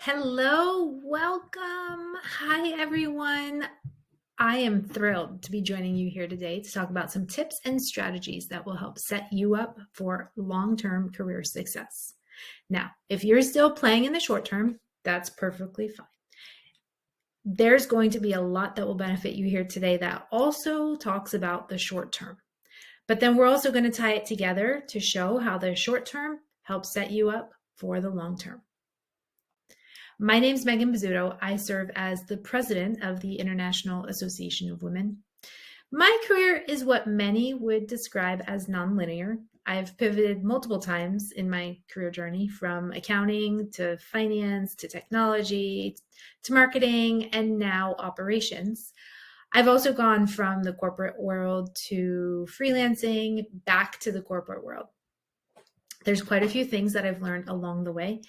Hello, welcome. Hi, everyone. I am thrilled to be joining you here today to talk about some tips and strategies that will help set you up for long-term career success. Now, if you're still playing in the short term, that's perfectly fine. There's going to be a lot that will benefit you here today that also talks about the short term. But then we're also going to tie it together to show how the short term helps set you up for the long term. My name is Megan Bizzuto. I serve as the president of the International Association of Women. My career is what many would describe as nonlinear. I've pivoted multiple times in my career journey from accounting to finance to technology to marketing and now operations. I've also gone from the corporate world to freelancing back to the corporate world. There's quite a few things that I've learned along the way,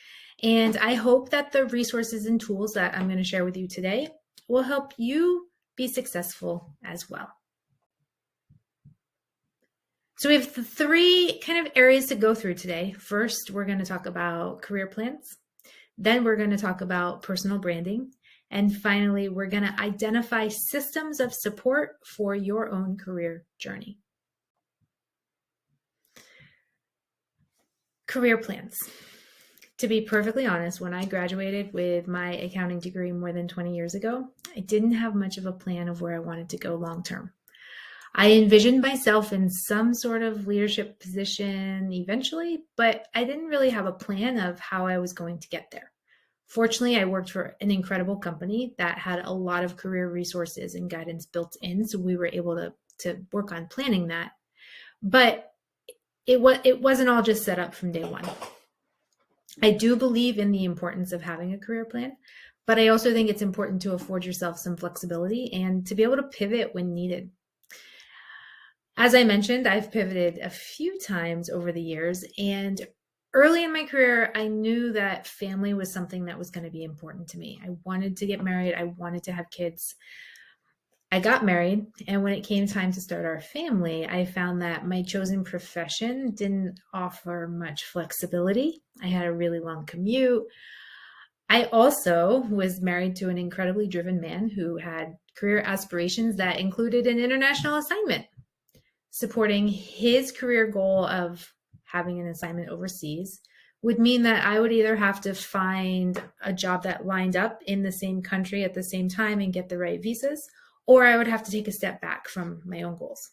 and I hope that the resources and tools that I'm going to share with you today will help you be successful as well. So we have three kind of areas to go through today. First, we're going to talk about career plans. Then we're going to talk about personal branding. And finally, we're going to identify systems of support for your own career journey. Career plans. To be perfectly honest, when I graduated with my accounting degree more than 20 years ago, I didn't have much of a plan of where I wanted to go long term. I envisioned myself in some sort of leadership position eventually, but I didn't really have a plan of how I was going to get there. Fortunately, I worked for an incredible company that had a lot of career resources and guidance built in, so we were able to work on planning that. But it wasn't all just set up from day one. I do believe in the importance of having a career plan, but I also think it's important to afford yourself some flexibility and to be able to pivot when needed. As I mentioned, I've pivoted a few times over the years, and early in my career, I knew that family was something that was going to be important to me. I wanted to get married. I wanted to have kids. I got married, and when it came time to start our family, I found that my chosen profession didn't offer much flexibility. I had a really long commute. I also was married to an incredibly driven man who had career aspirations that included an international assignment. Supporting his career goal of having an assignment overseas would mean that I would either have to find a job that lined up in the same country at the same time and get the right visas, or I would have to take a step back from my own goals.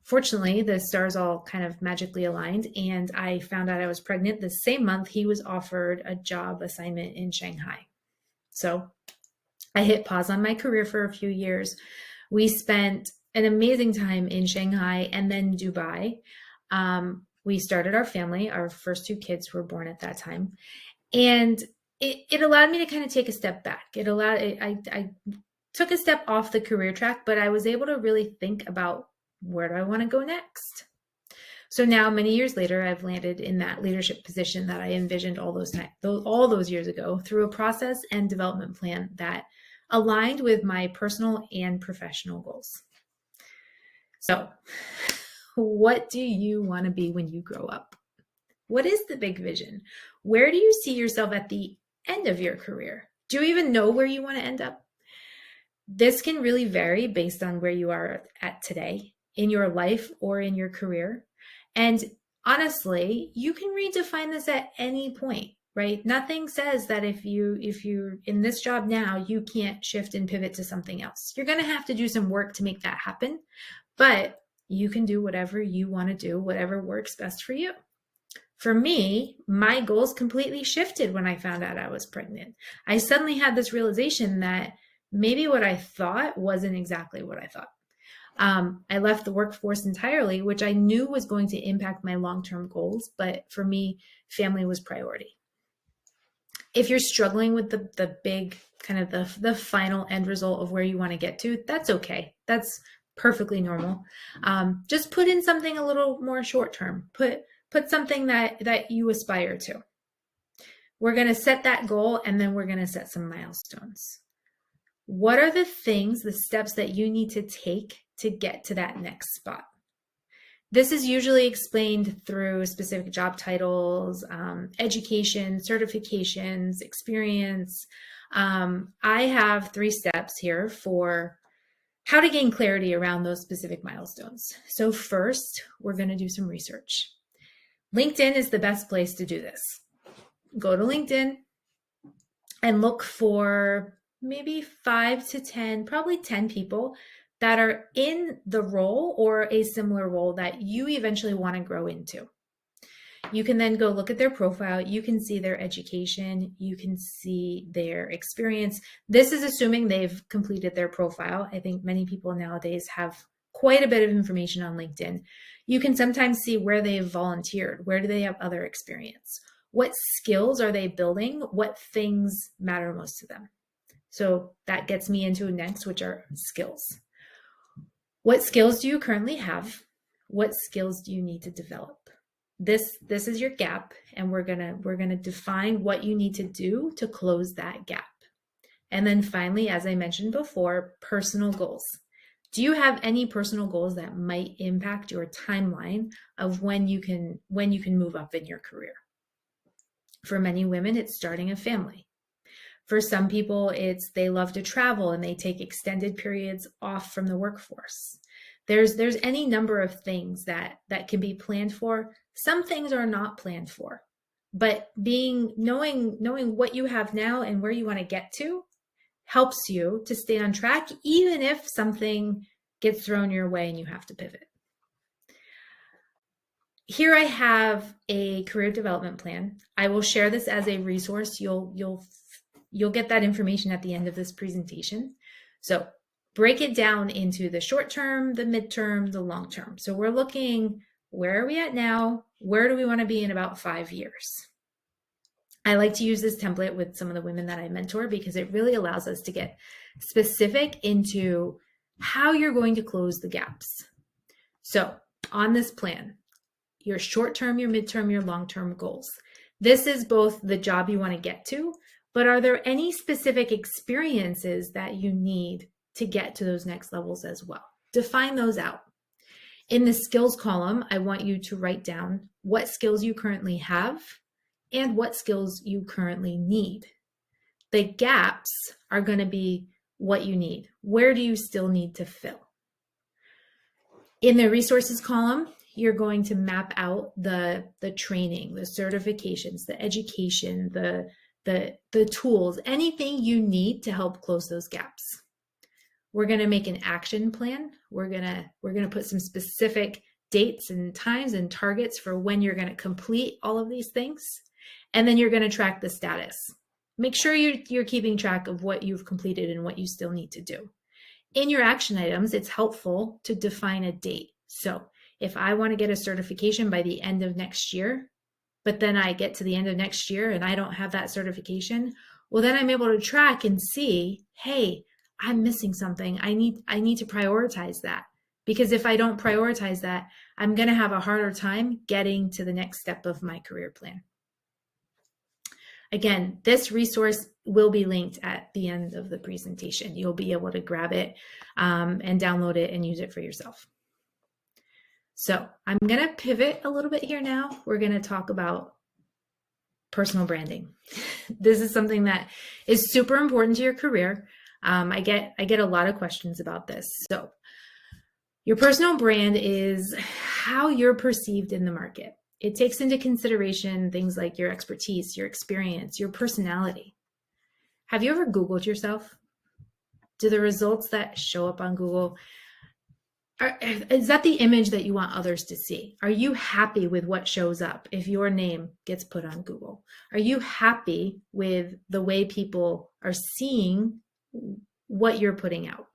Fortunately, the stars all kind of magically aligned, and I found out I was pregnant the same month he was offered a job assignment in Shanghai. So I hit pause on my career for a few years. We spent an amazing time in Shanghai and then Dubai. We started our family. Our first two kids were born at that time. And it allowed me to kind of take a step back. I took a step off the career track, but I was able to really think about where do I want to go next? So now, many years later, I've landed in that leadership position that I envisioned all those years ago through a process and development plan that aligned with my personal and professional goals. So, what do you want to be when you grow up? What is the big vision? Where do you see yourself at the end of your career? Do you even know where you want to end up? This can really vary based on where you are at today in your life or in your career. And honestly, you can redefine this at any point, right? Nothing says that if you're in this job now, you can't shift and pivot to something else. You're going to have to do some work to make that happen, but you can do whatever you want to do, whatever works best for you. For me, my goals completely shifted when I found out I was pregnant. I suddenly had this realization that maybe what I thought wasn't exactly what I thought. I left the workforce entirely, which I knew was going to impact my long-term goals, but for me, family was priority. If you're struggling with the big kind of the final end result of where you want to get to, that's okay. That's perfectly normal. Just put in something a little more short-term. Put something that you aspire to. We're going to set that goal, and then we're going to set some milestones. What are the steps that you need to take to get to that next spot? This is usually explained through specific job titles, education, certifications, experience. I have 3 steps here for how to gain clarity around those specific milestones. So first, we're going to do some research. LinkedIn is the best place to do this. Go to LinkedIn and look for maybe 5 to 10, probably 10 people that are in the role or a similar role that you eventually want to grow into. You can then go look at their profile. You can see their education. You can see their experience. This is assuming they've completed their profile. I think many people nowadays have quite a bit of information on LinkedIn. You can sometimes see where they've volunteered. Where do they have other experience? What skills are they building? What things matter most to them? So that gets me into next, which are skills. What skills do you currently have? What skills do you need to develop? This is your gap, and we're gonna define what you need to do to close that gap. And then finally, as I mentioned before, personal goals. Do you have any personal goals that might impact your timeline of when you can move up in your career? For many women, it's starting a family. For some people, it's they love to travel and they take extended periods off from the workforce. There's any number of things that can be planned for. Some things are not planned for, but knowing what you have now and where you want to get to helps you to stay on track, even if something gets thrown your way and you have to pivot. Here I have a career development plan. I will share this as a resource. You'll get that information at the end of this presentation. So break it down into the short term, the midterm, the long term. So we're looking, where are we at now? Where do we want to be in about 5 years? I like to use this template with some of the women that I mentor because it really allows us to get specific into how you're going to close the gaps. So on this plan, your short term, your midterm, your long term goals. This is both the job you want to get to, but are there any specific experiences that you need to get to those next levels as well? Define those out. In the skills column, I want you to write down what skills you currently have and what skills you currently need. The gaps are going to be what you need. Where do you still need to fill? In the resources column, you're going to map out the training, the certifications, the education, the tools, anything you need to help close those gaps. We're going to make an action plan. We're going to put some specific dates and times and targets for when you're going to complete all of these things. And then you're going to track the status. Make sure you're keeping track of what you've completed and what you still need to do. In your action items, it's helpful to define a date. So if I want to get a certification by the end of next year, but then I get to the end of next year and I don't have that certification, well, then I'm able to track and see, hey, I'm missing something. I need to prioritize that, because if I don't prioritize that, I'm going to have a harder time getting to the next step of my career plan. Again, this resource will be linked at the end of the presentation. You'll be able to grab it and download it and use it for yourself. So I'm going to pivot a little bit here now. We're going to talk about personal branding. This is something that is super important to your career. I get a lot of questions about this. So your personal brand is how you're perceived in the market. It takes into consideration things like your expertise, your experience, your personality. Have you ever Googled yourself? Do the results that show up on Google, is that the image that you want others to see? Are you happy with what shows up if your name gets put on Google? Are you happy with the way people are seeing what you're putting out?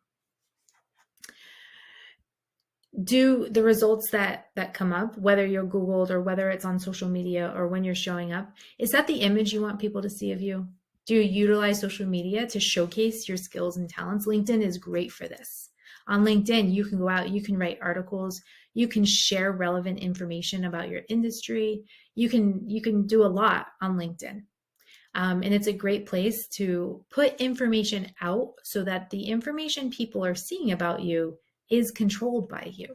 Do the results that come up, whether you're Googled or whether it's on social media or when you're showing up, is that the image you want people to see of you? Do you utilize social media to showcase your skills and talents? LinkedIn is great for this. On LinkedIn, you can go out, you can write articles, you can share relevant information about your industry. You can do a lot on LinkedIn. And it's a great place to put information out so that the information people are seeing about you is controlled by you.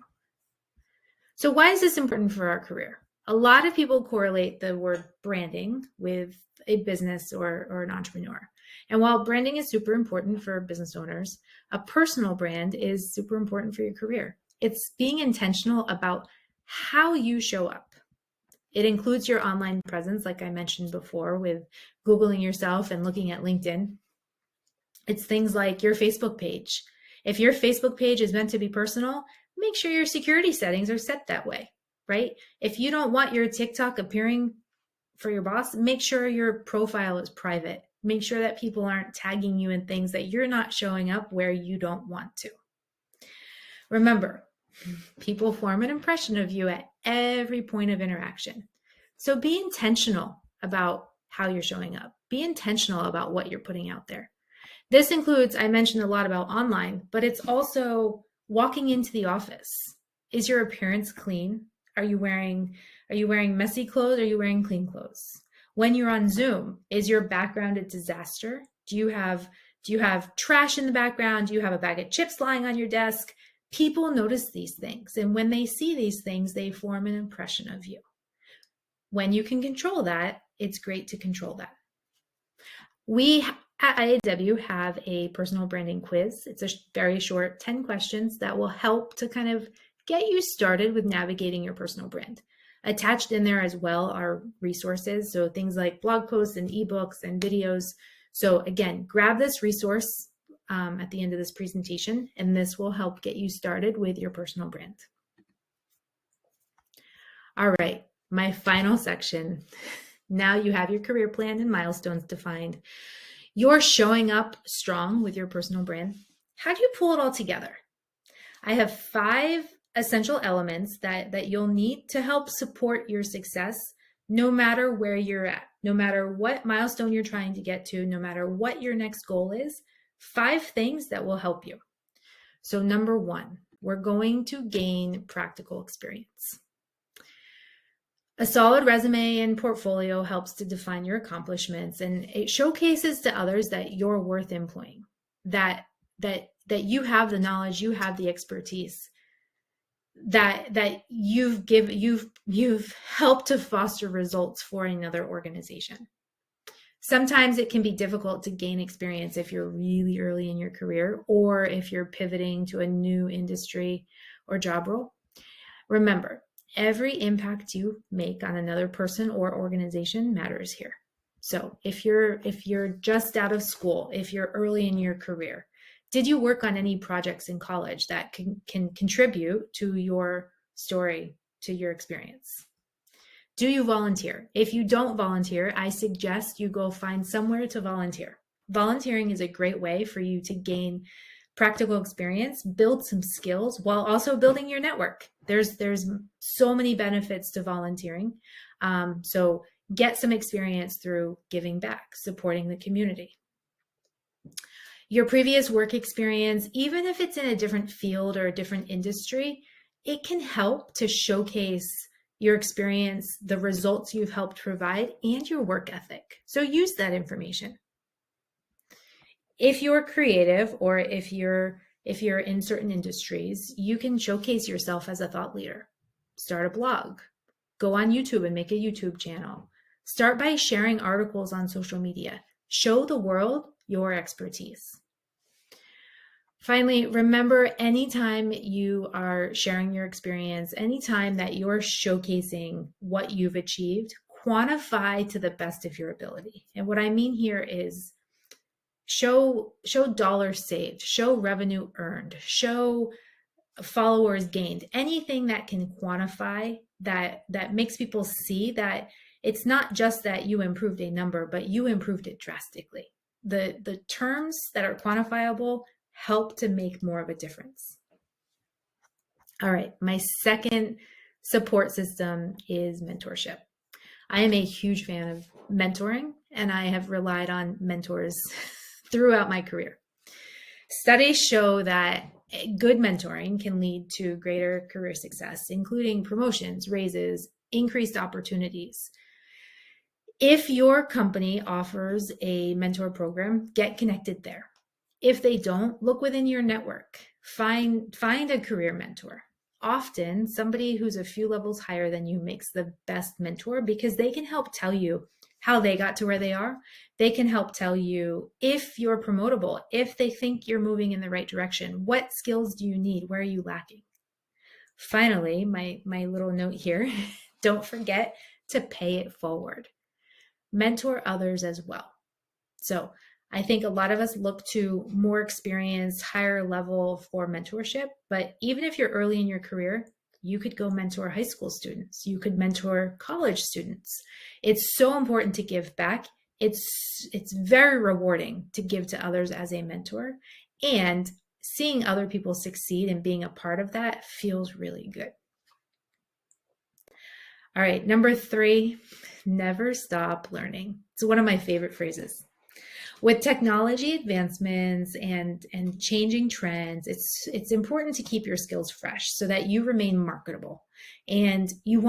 So why is this important for our career? A lot of people correlate the word branding with a business or an entrepreneur. And while branding is super important for business owners, a personal brand is super important for your career. It's being intentional about how you show up. It includes your online presence, like I mentioned before, with Googling yourself and looking at LinkedIn. It's things like your Facebook page. If your Facebook page is meant to be personal, make sure your security settings are set that way, right? If you don't want your TikTok appearing for your boss, make sure your profile is private. Make sure that people aren't tagging you in things that you're not showing up where you don't want to. Remember, people form an impression of you at every point of interaction. So be intentional about how you're showing up. Be intentional about what you're putting out there. This includes, I mentioned a lot about online, but it's also walking into the office. Is your appearance clean? Are you wearing messy clothes? Are you wearing clean clothes? When you're on Zoom, is your background a disaster? Do you have trash in the background? Do you have a bag of chips lying on your desk? People notice these things, and when they see these things, they form an impression of you. When you can control that, it's great to control that. We at IAW have a personal branding quiz. It's a very short 10 questions that will help to kind of get you started with navigating your personal brand. Attached in there as well are resources, so things like blog posts and ebooks and videos. So again, grab this resource at the end of this presentation, and this will help get you started with your personal brand. All right, my final section. Now you have your career plan and milestones defined. You're showing up strong with your personal brand. How do you pull it all together? I have 5 essential elements that you'll need to help support your success no matter where you're at, no matter what milestone you're trying to get to, no matter what your next goal is. 5 things that will help you. So number 1, we're going to gain practical experience. A solid resume and portfolio helps to define your accomplishments, and it showcases to others that you're worth employing, that you have the knowledge, you have the expertise, that you've helped to foster results for another organization. Sometimes it can be difficult to gain experience if you're really early in your career or if you're pivoting to a new industry or job role. Remember, every impact you make on another person or organization matters here. So if you're just out of school, if you're early in your career, did you work on any projects in college that can contribute to your story, to your experience? Do you volunteer? If you don't volunteer, I suggest you go find somewhere to volunteer. Volunteering is a great way for you to gain practical experience, build some skills while also building your network. There's so many benefits to volunteering. So get some experience through giving back, supporting the community. Your previous work experience, even if it's in a different field or a different industry, it can help to showcase your experience, the results you've helped provide, and your work ethic. So use that information. If you're creative or if you're in certain industries, you can showcase yourself as a thought leader. Start a blog. Go on YouTube and make a YouTube channel. Start by sharing articles on social media. Show the world your expertise. Finally, remember, anytime you are sharing your experience, anytime that you're showcasing what you've achieved, quantify to the best of your ability. And what I mean here is show dollars saved, show revenue earned, show followers gained, anything that can quantify, that makes people see that it's not just that you improved a number, but you improved it drastically. The terms that are quantifiable help to make more of a difference. All right, my second support system is mentorship. I am a huge fan of mentoring, and I have relied on mentors throughout my career. Studies show that good mentoring can lead to greater career success, including promotions, raises, increased opportunities. If your company offers a mentor program, get connected there. If they don't, look within your network. Find a career mentor. often somebody who's a few levels higher than you makes the best mentor because they can help tell you how they got to where they are. They can help tell you if you're promotable, if they think you're moving in the right direction, what skills do you need, where are you lacking? Finally, my little note here, don't forget to pay it forward. Mentor others as well. So I think a lot of us look to more experienced, higher level for mentorship, but even if you're early in your career, you could go mentor high school students. You could mentor college students. It's so important to give back. It's very rewarding to give to others as a mentor, and seeing other people succeed and being a part of that feels really good. All right, number 3, never stop learning. It's one of my favorite phrases. With technology advancements and changing trends, it's important to keep your skills fresh so that you remain marketable. And you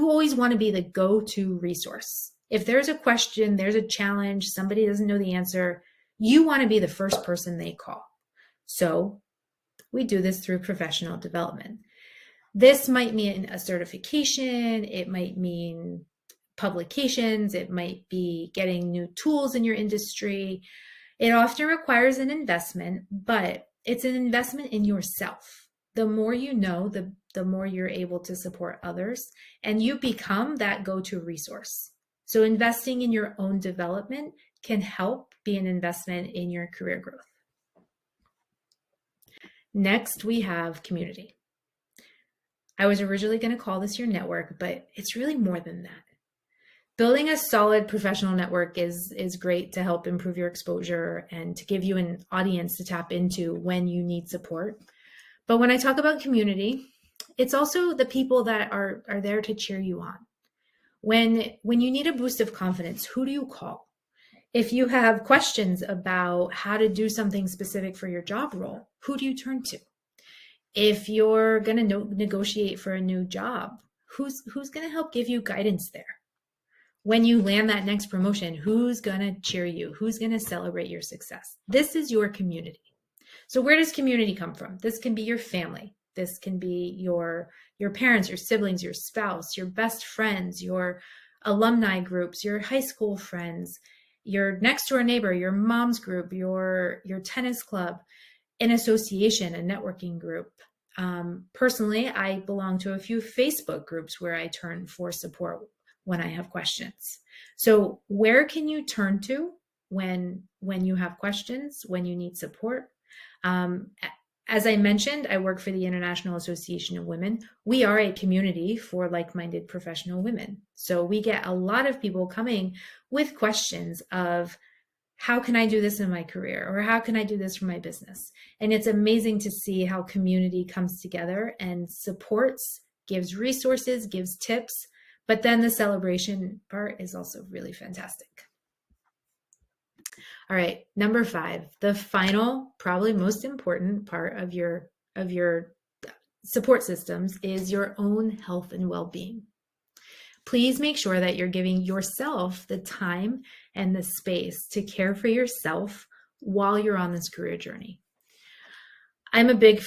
always want to be the go-to resource. If there's a question, there's a challenge, somebody doesn't know the answer, you want to be the first person they call. So we do this through professional development. This might mean a certification, it might mean publications, it might be getting new tools in your industry. It often requires an investment, but it's an investment in yourself. The more you know, the more you're able to support others, and you become that go-to resource. So investing in your own development can help be an investment in your career growth. Next, we have community. I was originally going to call this your network, but it's really more than that. Building a solid professional network is great to help improve your exposure and to give you an audience to tap into when you need support. But when I talk about community, it's also the people that are there to cheer you on. When you need a boost of confidence, who do you call? If you have questions about how to do something specific for your job role, who do you turn to? If you're going to negotiate for a new job, who's going to help give you guidance there? When you land that next promotion, who's going to cheer you? Who's going to celebrate your success? This is your community. So where does community come from? This can be your family. This can be your parents, your siblings, your spouse, your best friends, your alumni groups, your high school friends, your next door neighbor, your mom's group, your tennis club, an association, a networking group. Personally, I belong to a few Facebook groups where I turn for support when I have questions. So where can you turn to when you have questions, when you need support? As I mentioned, I work for the International Association of Women. We are a community for like-minded professional women. So we get a lot of people coming with questions of, how can I do this in my career? Or how can I do this for my business? And it's amazing to see how community comes together and supports, gives resources, gives tips, but then the celebration part is also really fantastic. All right, number 5, the final, probably most important part of your support systems is your own health and well-being. Please make sure that you're giving yourself the time and the space to care for yourself while you're on this career journey. I'm a big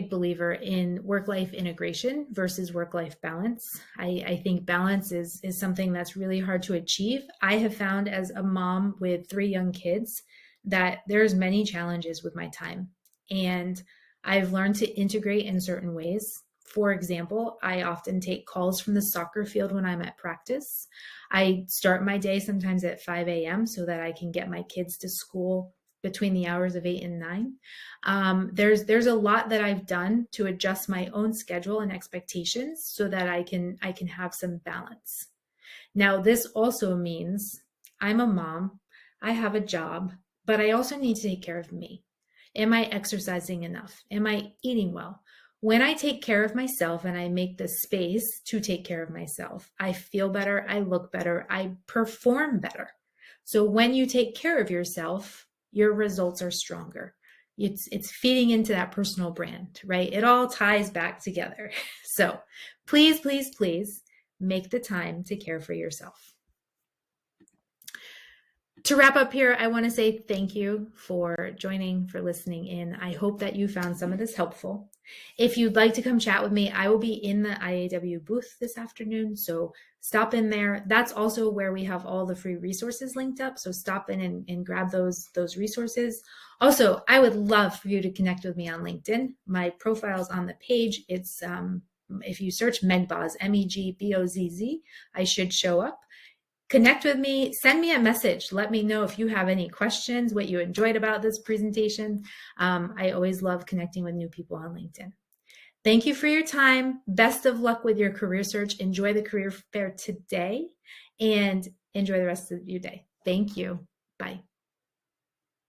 believer in work-life integration versus work-life balance. I think balance is something that's really hard to achieve. I have found as a mom with 3 young kids that there's many challenges with my time, and I've learned to integrate in certain ways. For example, I often take calls from the soccer field when I'm at practice. I start my day sometimes at 5 a.m. so that I can get my kids to school between the hours of 8 and 9. There's a lot that I've done to adjust my own schedule and expectations so that I can have some balance. Now, this also means I'm a mom, I have a job, but I also need to take care of me. Am I exercising enough? Am I eating well? When I take care of myself and I make the space to take care of myself, I feel better, I look better, I perform better. So when you take care of yourself, your results are stronger. It's feeding into that personal brand, right? It all ties back together. So please, please, please make the time to care for yourself. To wrap up here, I want to say thank you for joining, for listening in. I hope that you found some of this helpful. If you'd like to come chat with me, I will be in the IAW booth this afternoon, so stop in there. That's also where we have all the free resources linked up, so stop in and grab those resources. Also, I would love for you to connect with me on LinkedIn. My profile's on the page. It's if you search Megbozz, Megbozz, I should show up. Connect with me, send me a message. Let me know if you have any questions, what you enjoyed about this presentation. I always love connecting with new people on LinkedIn. Thank you for your time. Best of luck with your career search. Enjoy the career fair today and enjoy the rest of your day. Thank you. Bye.